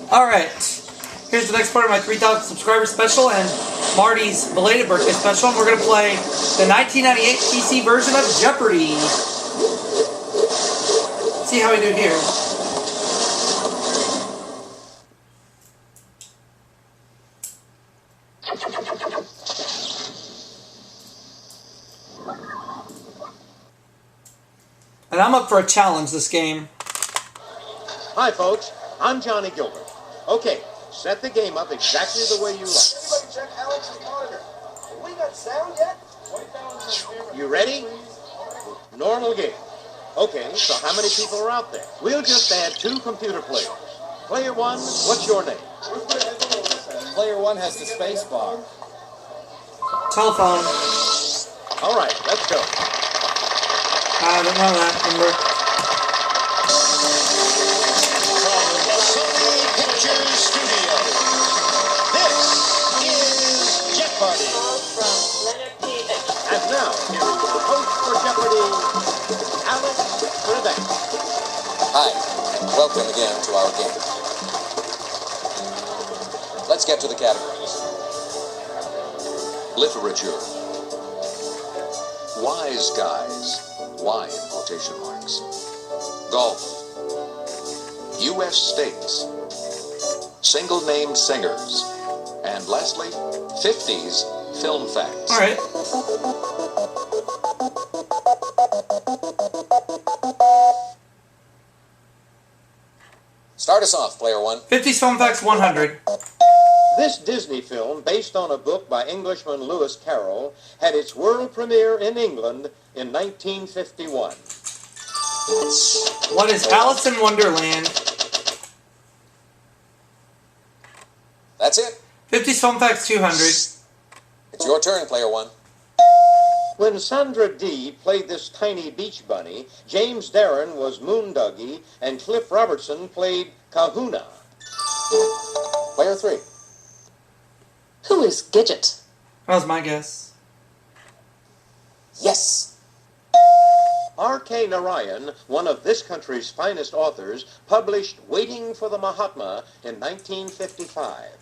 Alright, here's the next part of my 3,000 subscriber special and Marty's belated birthday special. And we're going to play the 1998 PC version of Jeopardy! See how we do here. And I'm up for a challenge this game. Hi folks, I'm Johnny Gilbert. Okay, set the game up exactly the way you like. Everybody check Alex's monitor. We got sound yet? You ready? Normal game. Okay, so how many people are out there? We'll just add 2 computer players. Player 1, what's your name? Player 1 has the space bar. Telephone. All right, let's go. I don't know that number. From Sony Pictures Studios, this is Jeopardy! And now, here is the host for Jeopardy, Alex Trebek. Hi, welcome again to our game. Let's get to the categories. Literature. Wise guys. Why in quotation marks. Golf. U.S. states. Single name singers. And lastly, 50s film facts. All right. Start us off, player 1. 50s film facts 100. This Disney film, based on a book by Englishman Lewis Carroll, had its world premiere in England in 1951. What is Alice in Wonderland? That's it. 50s film facts 200. It's your turn, player 1. When Sandra Dee played this tiny beach bunny, James Darren was Moondoggie, and Cliff Robertson played Kahuna. Player 3. Who is Gidget? That was my guess. Yes. R.K. Narayan, one of this country's finest authors, published Waiting for the Mahatma in 1955.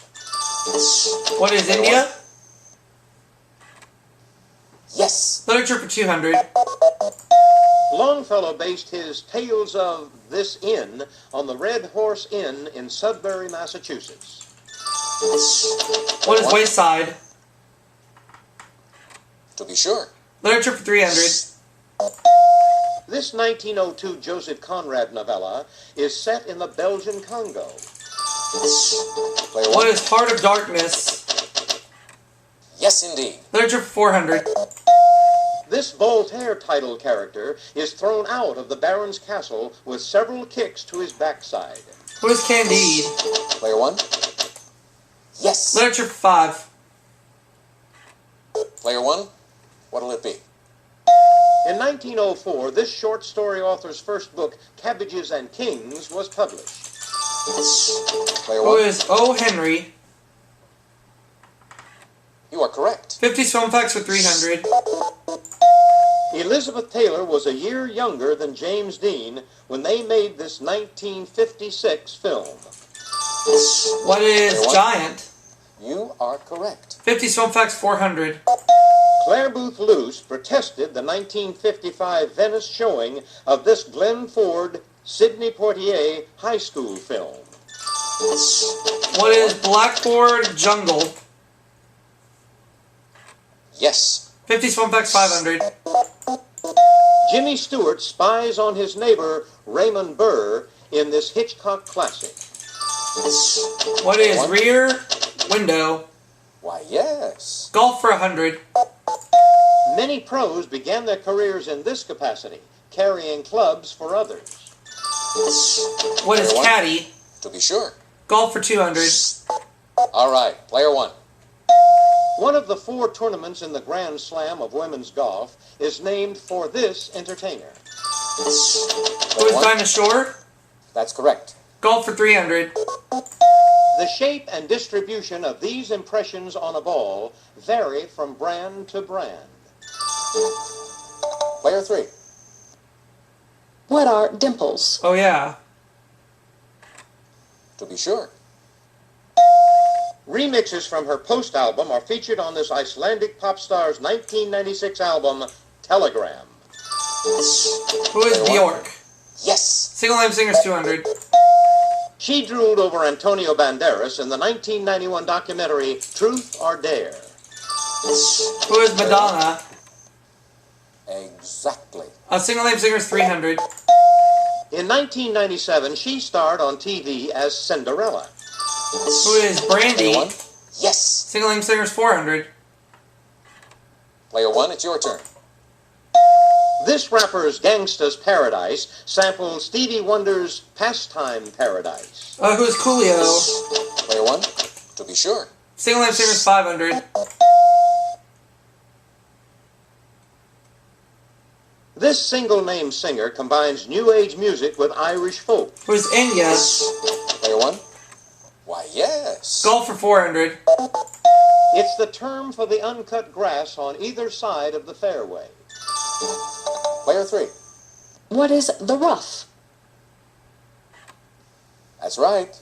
What is India? Yes. Literature for 200. Longfellow based his Tales of This Inn on the Red Horse Inn in Sudbury, Massachusetts. What is Wayside? To be sure. Literature for 300. This 1902 Joseph Conrad novella is set in the Belgian Congo. Player 1. What is Heart of Darkness? Yes, indeed. Literature for 400. This Voltaire title character is thrown out of the Baron's castle with several kicks to his backside. Who is Candide? Player 1. Yes. Literature for 5. Player 1. What'll it be? In 1904, this short story author's first book, Cabbages and Kings, was published. Player Who 1. is O. Henry? You are correct. 50s film facts for 300. Elizabeth Taylor was a year younger than James Dean when they made this 1956 film. What is Player 1. Giant? You are correct. 50s film facts 400. Claire Booth Luce protested the 1955 Venice showing of this Glenn Ford, Sidney Poitier high school film. What is Blackboard Jungle? Yes. 50s film facts 500. Jimmy Stewart spies on his neighbor Raymond Burr in this Hitchcock classic. What is Rear Window? Why, yes. Golf for 100. Many pros began their careers in this capacity, carrying clubs for others. What is Player 1. Caddy? To be sure. Golf for 200. All right. Player 1. One of the 4 tournaments in the Grand Slam of women's golf is named for this entertainer. Who is Dinah Shore? That's correct. Golf for 300. The shape and distribution of these impressions on a ball vary from brand to brand. Player 3. What are dimples? Oh, yeah. To be sure. Remixes from her Post album are featured on this Icelandic pop star's 1996 album, Telegram. Who is Bjork? Yes. Single name singer's 200. She drooled over Antonio Banderas in the 1991 documentary Truth or Dare. Who is Madonna? Exactly. Single name singer's 300. In 1997, she starred on TV as Cinderella. Who is Brandy? Player 1? Yes. Single name singer's 400. Player 1, it's your turn. This rapper's Gangsta's Paradise sampled Stevie Wonder's Pastime Paradise. Who's Coolio? Player 1, to be sure. Single name singer's 500. This single-name singer combines New Age music with Irish folk. Who's Enya? Player 1? Why, yes. Golf for 400. It's the term for the uncut grass on either side of the fairway. Player 3. What is the rough? That's right.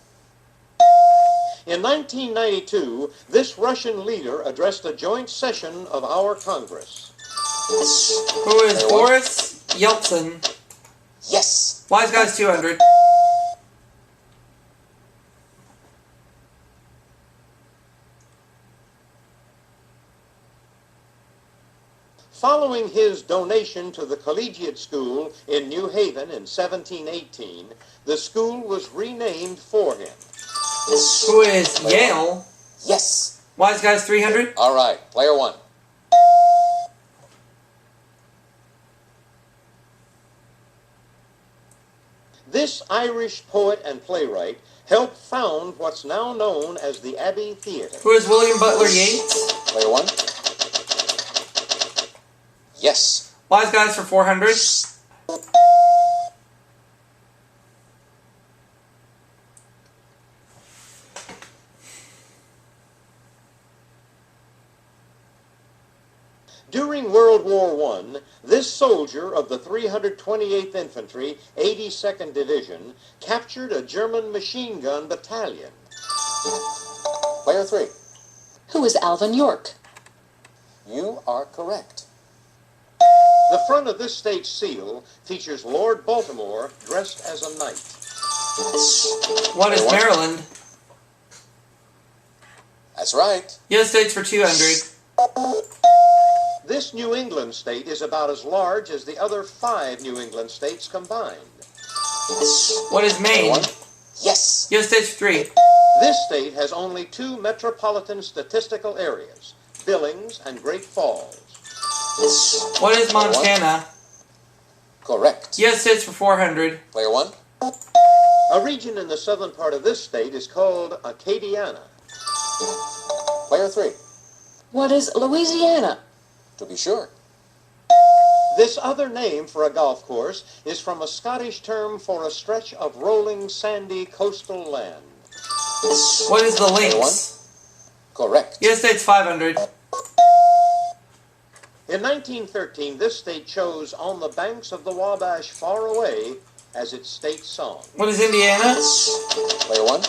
In 1992, this Russian leader addressed a joint session of our Congress. Who is Boris Yeltsin? Yes. Wise Guy's 200. Following his donation to the collegiate school in New Haven in 1718, the school was renamed for him. Who is Yale? Yes. Wise Guy's 300. All right. Player 1. This Irish poet and playwright helped found what's now known as the Abbey Theatre. Who is William Butler Yeats? Player 1. Yes. Wise Guys for 400. During World War I, this soldier of the 328th Infantry, 82nd Division, captured a German machine gun battalion. Player 3. Who is Alvin York? You are correct. The front of this state seal features Lord Baltimore dressed as a knight. What is Maryland? That's right. United States for 200. This New England state is about as large as the other 5 New England states combined. What is Player Maine? 1. Yes. United States for 3. This state has only 2 metropolitan statistical areas, Billings and Great Falls. What is Montana? Correct. United States for 400. Player 1. A region in the southern part of this state is called Acadiana. Player 3. What is Louisiana? To be sure. This other name for a golf course is from a Scottish term for a stretch of rolling, sandy coastal land. What is the Player 1. Lynx? Correct. United States 500. In 1913, this state chose On the Banks of the Wabash Far Away as its state song. What is Indiana? Player 1.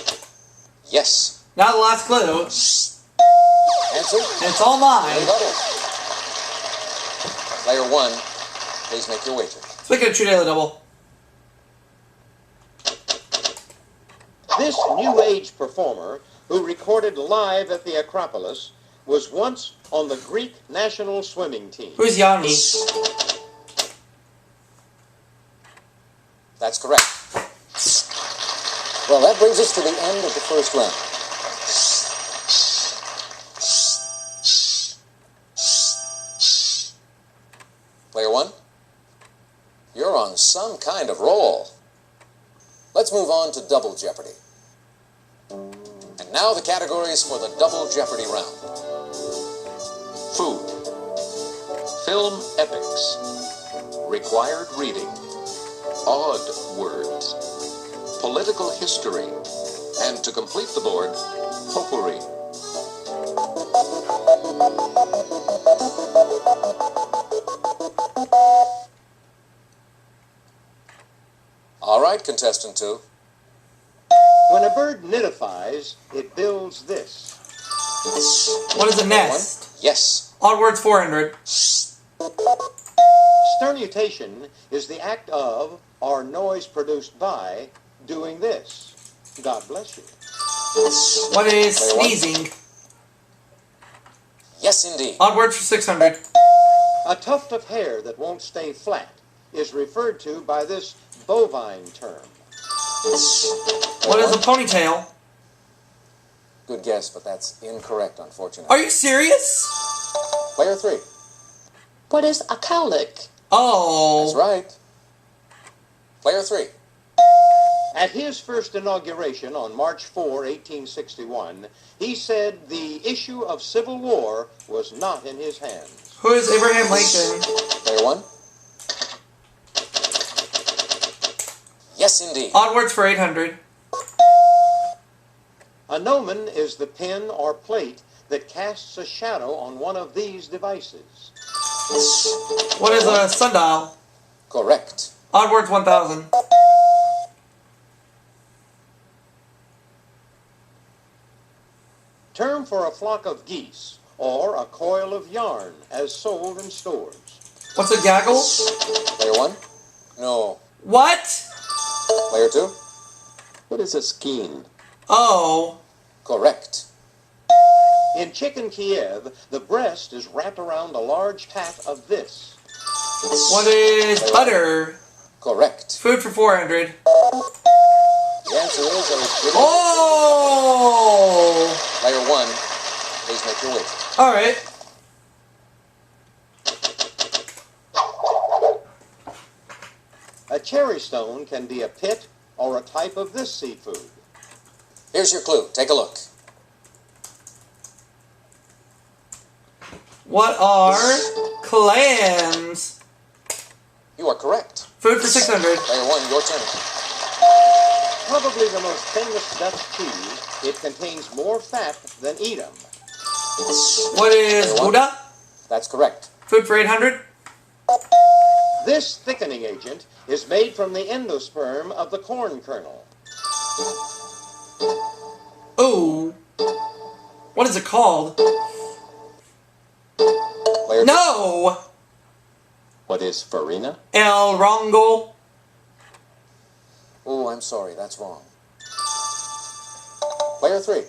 Yes. Now the last clue. Answer. It's all mine. Rebuttal. Player 1, please make your wager. Speaking of True Daily Double. This New Age performer, who recorded live at the Acropolis, was once on the Greek national swimming team. Who's Yanni? That's correct. Well, that brings us to the end of the first round. Player 1, you're on some kind of roll. Let's move on to Double Jeopardy. And now the categories for the Double Jeopardy round. Food. Film epics. Required reading. Odd words. Political history. And to complete the board, potpourri. All right, contestant 2. When a bird nidifies, it builds this. What is a nest? Yes. Odd words 400. Sternutation is the act of, or noise produced by, doing this. God bless you. What is Player one. sneezing? Yes, indeed. Odd words for 600. A tuft of hair that won't stay flat is referred to by this bovine term. What is a ponytail? Good guess, but that's incorrect, unfortunately. Are you serious? Player 3. What is a cowlick? Oh. That's right. Player 3. At his first inauguration on March 4, 1861, he said the issue of civil war was not in his hands. Who is Abraham Lincoln? Player 1. Yes, indeed. Odd words for 800. A gnomon is the pin or plate that casts a shadow on one of these devices. What is a sundial? Correct. Odd words 1000. Term for a flock of geese or a coil of yarn as sold in stores. What's a gaggle? Player 1. No. What? Player 2. What is a skein? Oh. Correct. In chicken Kiev, the breast is wrapped around a large pat of this. What is butter? Correct. Food for 400. The answer is a Oh! Player 1. Please make your way. Alright. A cherry stone can be a pit or a type of this seafood. Here's your clue. Take a look. What are clams? You are correct. Food for 600. Player 1, your turn. Probably the most famous Dutch cheese, it contains more fat than Edam. What is Player one. Gouda? That's correct. Food for 800. This thickening agent is made from the endosperm of the corn kernel. Ooh. What is it called? Player two. No! What is farina? El Rongo. Oh, I'm sorry. That's wrong. Player 3.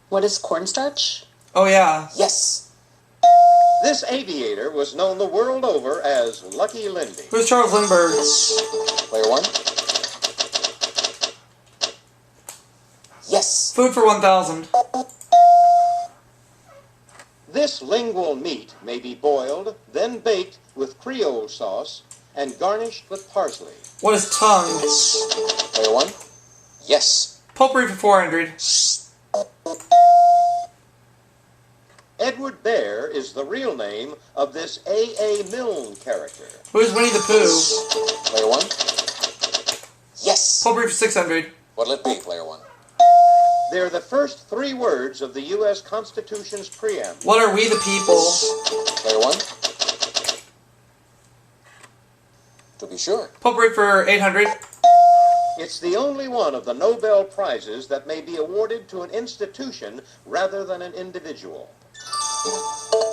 What is cornstarch? Oh, yeah. Yes. This aviator was known the world over as Lucky Lindy. Who's Charles Lindbergh? Player 1. Yes. Food for 1,000. This lingual meat may be boiled, then baked with Creole sauce and garnished with parsley. What is tongue? Player 1. Yes. Potpourri for 400. Edward Bear is the real name of this A.A. Milne character. Who's Winnie the Pooh? Player 1. Yes. Potpourri for 600. What'll it be, Player 1? They're the first three words of the U.S. Constitution's preamble. What are we the people? Player 1. To be sure. Potpourri for 800. It's the only one of the Nobel Prizes that may be awarded to an institution rather than an individual.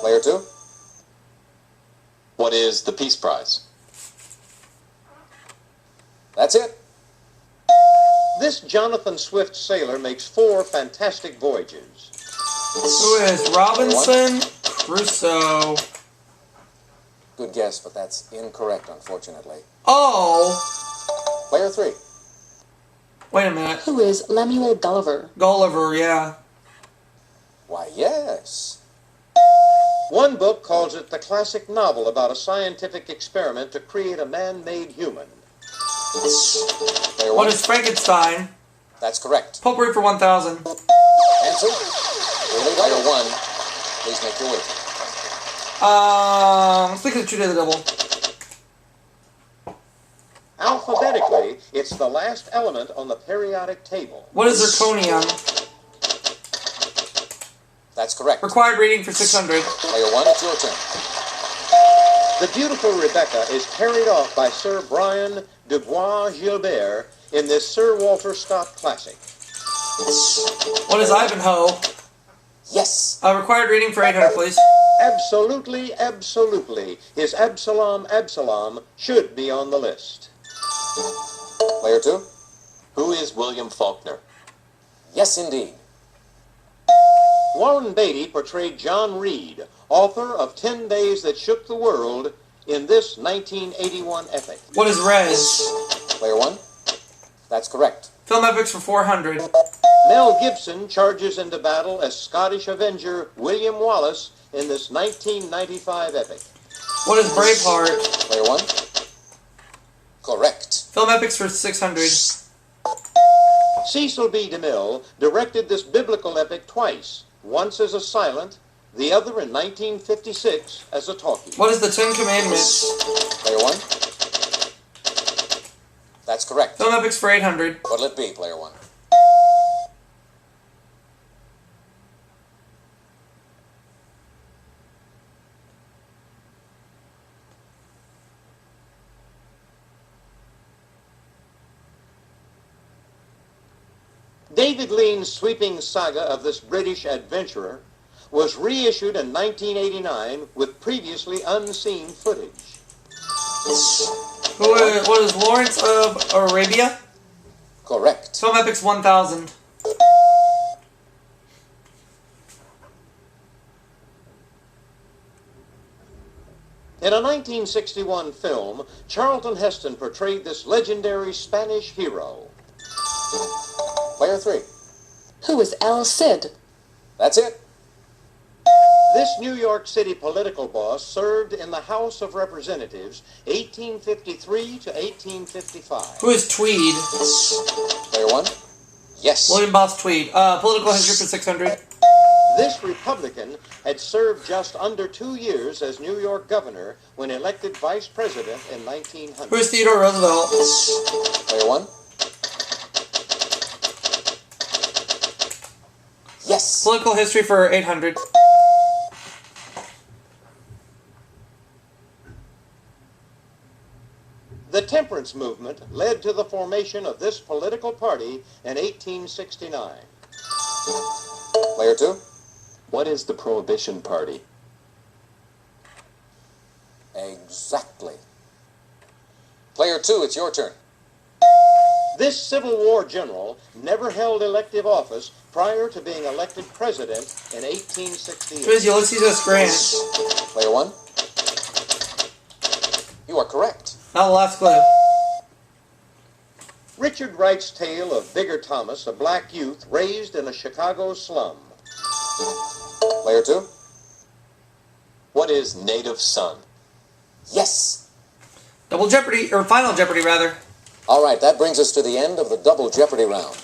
Player 2. What is the Peace Prize? That's it. This Jonathan Swift sailor makes 4 fantastic voyages. Who is Robinson Crusoe? Good guess, but that's incorrect, unfortunately. Oh! Player 3. Wait a minute. Who is Lemuel Gulliver? Gulliver, yeah. Why, yes. One book calls it the classic novel about a scientific experiment to create a man-made human. Player 1. What is Frankenstein? That's correct. Potpourri for 1,000. Answer. Player 1. Please make your way. Let's look at the True to the Devil. Alphabetically, it's the last element on the periodic table. What is zirconium? That's correct. Required reading for 600. Player 1, it's your turn. The beautiful Rebecca is carried off by Sir Brian de Bois Gilbert in this Sir Walter Scott classic. What is Ivanhoe? Yes. Required reading for 800, please. Absolutely, absolutely. His Absalom should be on the list. Player 2? Who is William Faulkner? Yes, indeed. Warren Beatty portrayed John Reed, author of 10 Days That Shook the World, in this 1981 epic. What is Res? Player 1? That's correct. Film epics for 400. Mel Gibson charges into battle as Scottish Avenger William Wallace in this 1995 epic. What is Braveheart? Player 1? Correct. Film epics for 600. Cecil B. DeMille directed this biblical epic twice, once as a silent, the other in 1956 as a talkie. What is the Ten Commandments? Player 1? That's correct. Film epics for 800. What'll it be, Player 1? David Lean's sweeping saga of this British adventurer was reissued in 1989 with previously unseen footage. What is Lawrence of Arabia? Correct. Film epics 1000. In a 1961 film, Charlton Heston portrayed this legendary Spanish hero. Player 3? Who is El Cid? That's it. This New York City political boss served in the House of Representatives 1853 to 1855. Who is Tweed? Player 1? Yes. William Boss Tweed. Political history for 600. This Republican had served just under 2 years as New York governor when elected vice president in 1900. Who is Theodore Roosevelt? Player 1? Yes. Political history for 800. The temperance movement led to the formation of this political party in 1869. Player 2? What is the Prohibition Party? Exactly. Player 2, it's your turn. This Civil War general never held elective office prior to being elected president in 1868. Who is Ulysses S. Grant? Player 1? You are correct. Now the last clue. Richard Wright's tale of Bigger Thomas, a black youth raised in a Chicago slum. Player 2? What is Native Son? Yes. Double Jeopardy, or Final Jeopardy rather. All right, that brings us to the end of the Double Jeopardy round.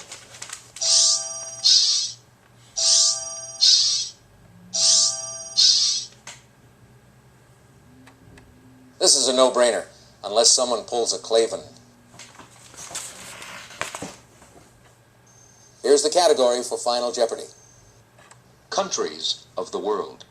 This is a no-brainer, unless someone pulls a Clavin. Here's the category for Final Jeopardy. Countries of the world.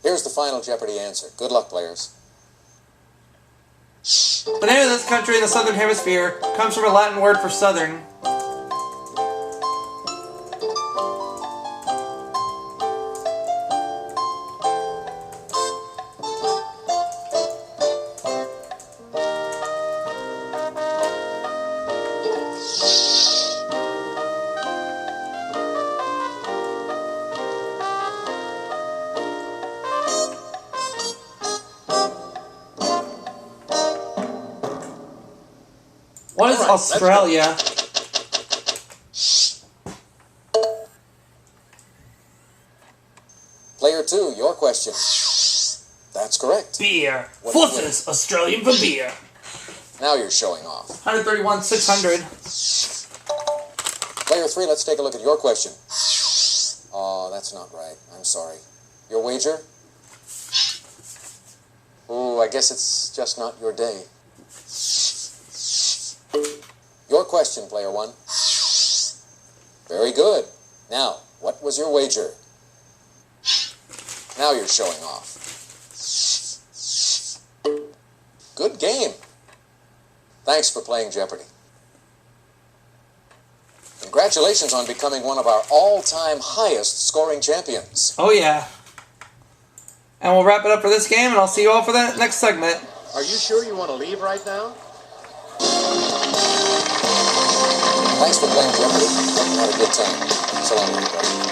Here's the Final Jeopardy answer. Good luck, players. The name of this country in the Southern Hemisphere comes from a Latin word for southern. What is Australia? Player 2, your question. That's correct. Beer. What What is is Australian for beer? Now you're showing off. 131, 600. Player 3, let's take a look at your question. Oh, that's not right. I'm sorry. Your wager? Ooh, I guess it's just not your day. Your question, Player 1. Very good. Now, what was your wager? Now you're showing off. Good game. Thanks for playing Jeopardy. Congratulations on becoming one of our all-time highest scoring champions. Oh, yeah. And we'll wrap it up for this game, and I'll see you all for the next segment. Are you sure you want to leave right now? Thanks for playing Jeopardy. Had a good time. So long, everybody.